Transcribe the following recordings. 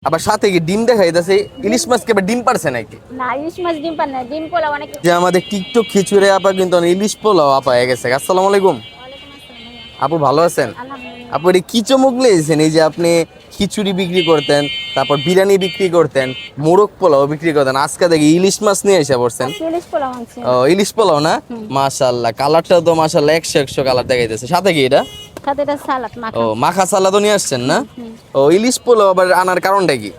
আবার সাথে কি ডিম দেখা যাইতেছে। ইলিশ মাছ কি আবার ডিম পারছে নাকি? না, ইলিশ মাছ ডিম পান না, ডিম পোলাও অনেক। যে আমাদের টিকটক খিচুড়ি আপা কিন্তু ইলিশ পোলাও আপা হয়ে গেছে। আসসালামু আলাইকুম ওয়ালাইকুম আসসালাম ভাইয়া। আপু, ভালো আছেন? আলহামদুলিল্লাহ। আপু এটা কি চমক লেগেছেন এই যে আপনি খিচুড়ি বিক্রি করতেন, তারপর বিরিয়ানি বিক্রি করতেন, মোরগ পোলাও বিক্রি করতেন, আজকে দেখি ইলিশ মাছ নিয়ে এসে পড়ছেন। আজকে ইলিশ পোলাও আনছি। ও ইলিশ পোলাও না? মাশাআল্লাহ, কালারটা তো মাশাআল্লাহ 100 কালার দেখাইতেছে। সাথে কি এটা? সাথে এটা সালাদ ও মাখা। মাখা সালাদও নিয়ে আসছেন না? ও ইলিশ পোলাও আবার আনার কারণটা কি?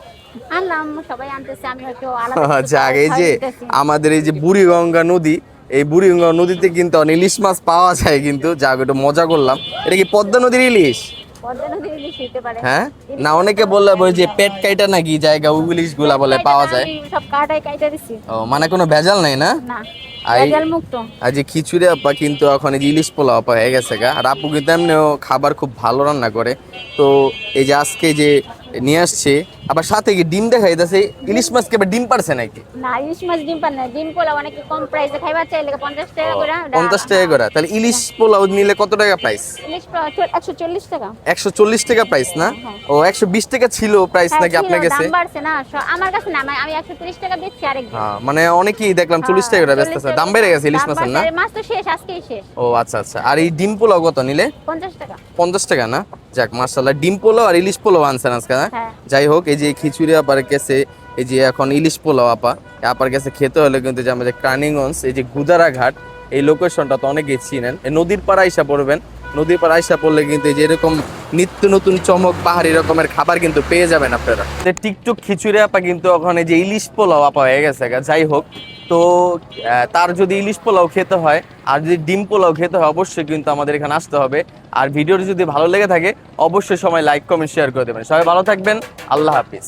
আনলাম, সবাই আনতেছে, আমি একটু আলাদা কিছু আচ্ছা, আগে এই খাওয়াই যে দিতেছি। আমাদের এই যে বুড়িগঙ্গা নদী, এই বুড়িগঙ্গা নদীতে কিন্তু ইলিশ মাছ পাওয়া যায়, কিন্তু যা একটু মজা করলাম। এটা কি পদ্মা নদীর ইলিশ? পদ্মা নদীর ইলিশ হইতে পারে। হ্যাঁ, না অনেকে বললে ওই যে পেট কাইটা নাকি জায়গা ওই ইলিশ গুলা বলে পাওয়া যায়। আমি সব কাটাই কাইটা দিছি। ও মানে কোনো ভেজাল নাই না? না, আই ভেজাল মুক্ত। আজ যে খিচুড়ি আপা কিন্তু এখন এই যে ইলিশ পোলাও আপা হয়ে গেছে গা। আর আপু কিন্তু এমনিও খাবার খুব ভালো রান্না করে। তো এই যে আজকে যে নিয়ে আসছে, আবার সাথে কি ডিম দেখা যাইতেছে। ইলিশ মাছ কি আবার ডিম পারছে নাকি? না, ইলিশ মাছ ডিম পান না, ডিম পোলাও অনেক কম প্রাইসে খাইবার চাইলে 50 টাকা করে। 50 টাকা করে? তাহলে ইলিশ পোলাও নিলে কত টাকা প্রাইস? ইলিশ পোলাও 140 টাকা। 140 টাকা প্রাইস না? হ্যাঁ। ও 120 টাকা ছিল প্রাইস নাকি ছিল, আপনার কাছে? দাম বাড়ছে না, আমার কাছে না, আমি 130 টাকা বেচছি আরেকদিন। হ্যাঁ, মানে অনেকেই দেখলাম 40 টাকা করে বেচতেছে। দাম বেড়ে গেছে ইলিশ মাছের না? মাছ তো শেষ, আজকেই শেষ। ও আচ্ছা আচ্ছা। আর এই ডিম পোলাও কত নিলে? 50 টাকা। 50 টাকা না? যাক মাশাআল্লাহ, ডিম পোলাও আর ইলিশ পোলাও আনছেন আজকে না? হ্যাঁ। যাই হোক, এই যে খিচুড়ি আপার কাছে, এই যে এখন ইলিশ পোলাও আপা আপার কাছে খেতে হলে কিন্তু যে আমাদের ক্রানিগঞ্জ এই যে গুদারা ঘাট, এই লোকেশনটা তো অনেকেই চিনেন। এই নদীর পাড়ে আইসা পড়বেন। নদীর পাড়ে আইসা পড়লে কিন্তু এই যে এরকম নিত্য নতুন চমক পাহাড়ি রকমের খাবার কিন্তু পেয়ে যাবেন আপনারা। টিকটক খিচুড়ি আপা কিন্তু ওখানে যে ইলিশ পোলাও আপা হয়ে গেছে গা। যাই হোক, তো তার যদি ইলিশ পোলাও খেতে হয় আর যদি ডিম পোলাও খেতে হয়, অবশ্যই কিন্তু আমাদের এখানে আসতে হবে। আর ভিডিওটি যদি ভালো লেগে থাকে অবশ্যই সবাই লাইক কমেন্ট শেয়ার করে দেবেন। সবাই ভালো থাকবেন, আল্লাহ হাফিজ।